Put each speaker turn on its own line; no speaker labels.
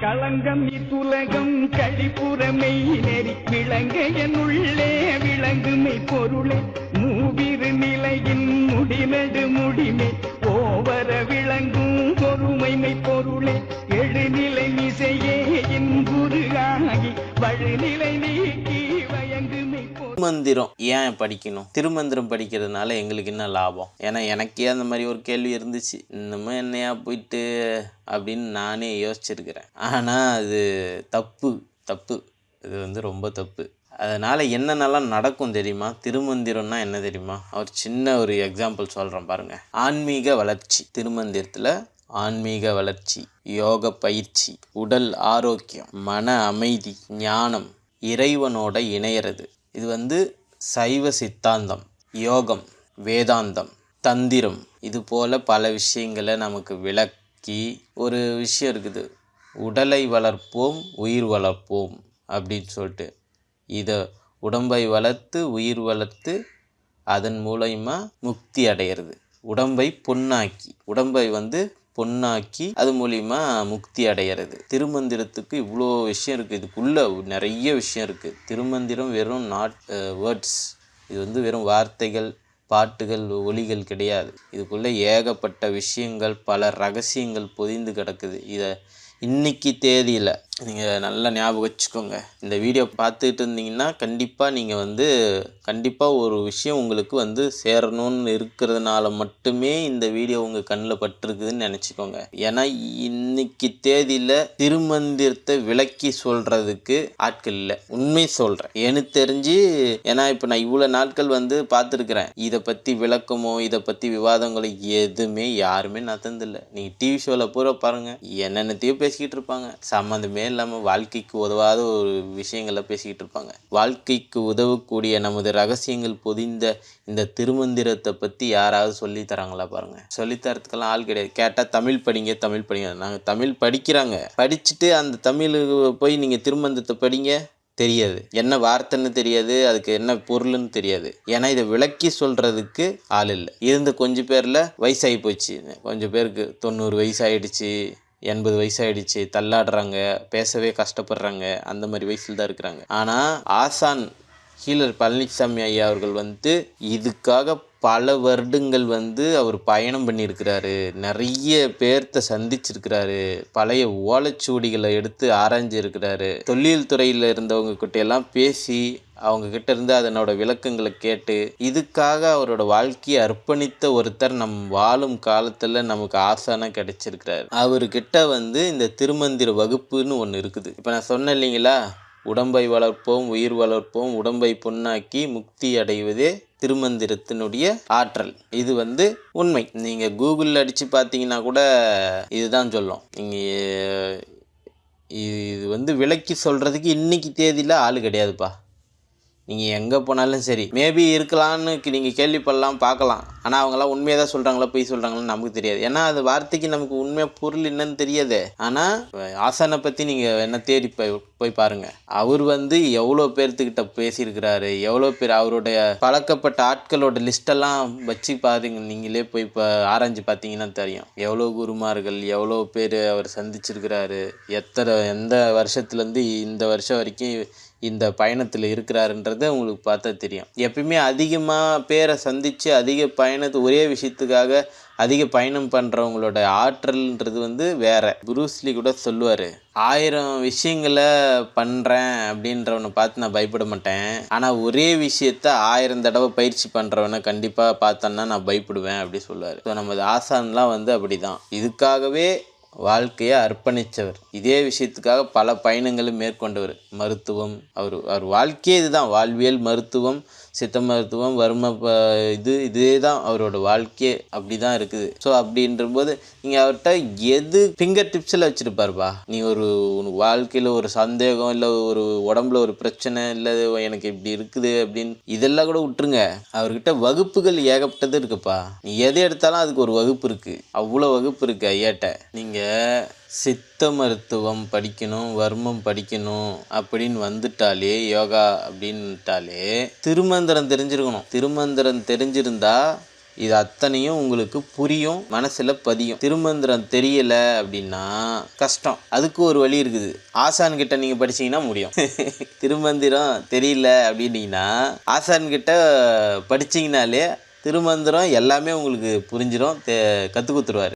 களங்கம் இத்துலகம் கழிப்புறமை நெறி விளங்க என்னுள்ளே விளங்குமை பொருளே மூவிரு நிலையின் முடிநடு முடிமை ஓவர விளங்கும் பொறுமைமை பொருளே எழுநிலை மிசையே என் குருகாகி வழுநிலை நீக்கி வயங்குமை
திருமந்திரம் ஏன் படிக்கணும்? திருமந்திரம் படிக்கிறதுனால எங்களுக்கு என்ன லாபம்? ஏன்னா எனக்கே அந்த மாதிரி ஒரு கேள்வி இருந்துச்சு. இன்னமும் என்னையா போயிட்டு அப்படின்னு நானே யோசிச்சிருக்கிறேன். ஆனால் அது தப்பு. இது ரொம்ப தப்பு. அதனால் என்னென்னலாம் நடக்கும் தெரியுமா? திருமந்திரம்னா என்ன தெரியுமா? ஒரு சின்ன ஒரு எக்ஸாம்பிள் சொல்கிறேன் பாருங்கள். ஆன்மீக வளர்ச்சி. திருமந்திரத்தில் ஆன்மீக வளர்ச்சி, யோக பயிற்சி, உடல் ஆரோக்கியம், மன அமைதி, ஞானம், இறைவனோட இணையிறது. இது சைவ சித்தாந்தம், யோகம், வேதாந்தம், தந்திரம், இது போல் பல விஷயங்களை நமக்கு விளக்கி ஒரு விஷயம் இருக்குது. உடலை வளர்ப்போம், உயிர் வளர்ப்போம் அப்படின்னு சொல்லிட்டு இதை உடம்பை வளர்த்து உயிர் வளர்த்து அதன் மூலயமா முக்தி அடையிறது. உடம்பை பொன்னாக்கி அது மூலிமா முக்தி அடையிறது. திருமந்திரத்துக்கு இவ்வளோ விஷயம் இருக்குது. இதுக்குள்ளே நிறைய விஷயம் இருக்குது. திருமந்திரம் வெறும் வேர்ட்ஸ். இது வெறும் வார்த்தைகள், பாட்டுகள், ஒலிகள் கிடையாது. இதுக்குள்ளே ஏகப்பட்ட விஷயங்கள், பல ரகசியங்கள் பொதிந்து கிடக்குது. இதை இன்னைக்கு தேதியில் நீங்கள் நல்லா ஞாபகம் வச்சுக்கோங்க. இந்த வீடியோ பார்த்துட்டு இருந்தீங்கன்னா கண்டிப்பாக ஒரு விஷயம் உங்களுக்கு சேரணும்னு இருக்கிறதுனால மட்டுமே இந்த வீடியோ உங்கள் கண்ணில் பட்டிருக்குதுன்னு நினச்சிக்கோங்க. ஏன்னா இன்னைக்கு தேதியில் திருமந்திரத்தை விளக்கி சொல்கிறதுக்கு ஆட்கள் இல்லை. உண்மை சொல்கிறேன், எனக்கு தெரிஞ்சு. ஏன்னா இப்போ நான் இவ்வளோ நாட்கள் பார்த்துருக்குறேன். இதை பற்றி விளக்கமோ இதை பற்றி விவாதங்களோ எதுவுமே யாருமே நான் தந்தில்லை. நீங்கள் டிவி ஷோவில் பூரா பாருங்கள், என்னென்னத்தையோ பேசிக்கிட்டு இருப்பாங்க. சம்மந்தமே இல்லாமல் வாழ்க்கைக்கு உதவாத ஒரு விஷயங்களை பேசிக்கிட்டு இருப்பாங்க. வாழ்க்கைக்கு உதவக்கூடிய நமது ரகசியங்கள் பொதிந்த இந்த திருமந்திரத்தை பற்றி யாராவது சொல்லித்தராங்களா பாருங்கள். சொல்லித்தரத்துக்கெல்லாம் ஆள் கிடையாது. கேட்டால் தமிழ் படிங்க. நாங்கள் தமிழ் படிக்கிறாங்க. படிச்சுட்டு அந்த தமிழுக்கு போய் நீங்கள் திருமந்திரத்தை படிங்க, தெரியாது. என்ன வார்த்தைன்னு தெரியாது, அதுக்கு என்ன பொருள்னு தெரியாது. ஏன்னா இதை விளக்கி சொல்கிறதுக்கு ஆள் இல்லை. இருந்த கொஞ்சம் பேரில் வயசாகி போச்சு. கொஞ்சம் பேருக்கு 90 வயசாகிடுச்சு, 80 வயசாகிடுச்சு, தள்ளாடுறாங்க, பேசவே கஷ்டப்படுறாங்க. அந்த மாதிரி வயசில் தான் இருக்கிறாங்க. ஆனால் ஆசான் ஹீலர் பழனிசாமி ஐயா அவர்கள் இதுக்காக பல வருடங்கள் அவர் பயணம் பண்ணியிருக்கிறாரு. நிறைய பேர்த்த சந்திச்சிருக்கிறாரு. பழைய ஓலைச்சுவடிகளை எடுத்து ஆராய்ஞ்சிருக்கிறாரு. தொல்லியல் துறையில் இருந்தவங்க கிட்டையெல்லாம் பேசி அவங்கக்கிட்ட இருந்து அதனோட விளக்கங்களை கேட்டு இதுக்காக அவரோட வாழ்க்கையை அர்ப்பணித்த ஒருத்தர் நம் வாழும் காலத்தில் நமக்கு ஆசானாக கிடைச்சிருக்கிறாரு. அவர்கிட்ட இந்த திருமந்திர வகுப்புன்னு ஒன்று இருக்குது. இப்போ நான் சொன்னேன் இல்லைங்களா, உடம்பை வளர்ப்போம், உயிர் வளர்ப்போம், உடம்பை பொன்னாக்கி முக்தி அடைவதே திருமந்திரத்தினுடைய ஆற்றல். இது உண்மை. நீங்கள் கூகுளில் அடித்து பார்த்தீங்கன்னா கூட இதுதான் சொல்லும். நீங்கள் இது விளக்கி சொல்கிறதுக்கு இன்றைக்கி தேதியில் ஆள் கிடையாதுப்பா. நீங்கள் எங்கே போனாலும் சரி, மேபி இருக்கலான்னு நீங்கள் கேள்விப்படலாம், பார்க்கலாம். ஆனால் அவங்களாம் உண்மையாக தான் சொல்கிறாங்களா பொய் சொல்கிறாங்களான்னு நமக்கு தெரியாது. ஏன்னா அது வார்த்தைக்கு நமக்கு உண்மையாக பொருள் என்னன்னு தெரியாது. ஆனால் ஆசானை பற்றி நீங்கள் என்ன தேடி போய் பாருங்கள். அவர் எவ்வளோ பேர்த்துக்கிட்ட பேசியிருக்கிறாரு, எவ்வளோ பேர் அவருடைய பழக்கப்பட்ட ஆட்களோட லிஸ்டெல்லாம் வச்சு பாருங்க. நீங்களே போய் இப்போ ஆராய்ஞ்சு பார்த்தீங்கன்னா தெரியும். எவ்வளோ குருமார்கள், எவ்வளோ பேர் அவர் சந்திச்சிருக்கிறாரு, எந்த வருஷத்துலேருந்து இந்த வருஷம் வரைக்கும் இந்த பயணத்தில் இருக்கிறாருன்றது உங்களுக்கு பார்த்தா தெரியும். எப்பயுமே அதிகமாக பேரை சந்தித்து அதிக பயணத்து ஒரே விஷயத்துக்காக அதிக பயணம் பண்ணுறவங்களோட ஆற்றல்ன்றது வேறு. புரூஸ்லி கூட சொல்லுவார், 1000 விஷயங்களை பண்ணுறேன் அப்படின்றவனை பார்த்து நான் பயப்பட மாட்டேன், ஆனால் ஒரே விஷயத்த 1000 தடவை பயிற்சி பண்ணுறவனை கண்டிப்பாக பார்த்தோன்னா நான் பயப்படுவேன் அப்படி சொல்லுவார். ஸோ நமது ஆசான்லாம் அப்படி தான். இதுக்காகவே வாழ்க்கையை அர்ப்பணித்தவர். இதே விஷயத்துக்காக பல பயணங்களும் மேற்கொண்டவர். மருத்துவம், அவர் வாழ்க்கையே இதுதான். வாழ்வியல், மருத்துவம், சித்த மருத்துவம், இதே தான் அவரோட வாழ்க்கையே. அப்படி தான் இருக்குது. ஸோ அப்படின்றபோது நீங்கள் அவர்கிட்ட எது ஃபிங்கர் டிப்ஸில் வச்சுருப்பாருப்பா. நீ உனக்கு வாழ்க்கையில் ஒரு சந்தேகம், இல்லை ஒரு உடம்புல ஒரு பிரச்சனை, இல்லை எனக்கு இப்படி இருக்குது அப்படின்னு இதெல்லாம் கூட விட்டுருங்க. அவர்கிட்ட வகுப்புகள் ஏகப்பட்டது இருக்குப்பா. நீ எதை எடுத்தாலும் அதுக்கு ஒரு வகுப்பு இருக்குது. அவ்வளோ வகுப்பு இருக்குது ஐயாட்ட. நீங்கள் சித்த மருத்துவம் படிக்கணும், வர்மம் படிக்கணும் அப்படின்னு வந்துட்டாலே, யோகா அப்படின்ட்டாலே திருமந்திரம் தெரிஞ்சிருக்கணும். திருமந்திரம் தெரிஞ்சிருந்தா இது அத்தனையும் உங்களுக்கு புரியும், மனசில் பதியும். திருமந்திரம் தெரியல அப்படின்னா கஷ்டம். அதுக்கு ஒரு வழி இருக்குது. ஆசான்கிட்ட நீங்கள் படிச்சீங்கன்னா முடியும். திருமந்திரம் தெரியல அப்படின்னீங்கன்னா ஆசான்கிட்ட படிச்சிங்கனாலே திருமந்திரம் எல்லாமே உங்களுக்கு புரிஞ்சிடும், கற்றுக் கொடுத்துருவார்.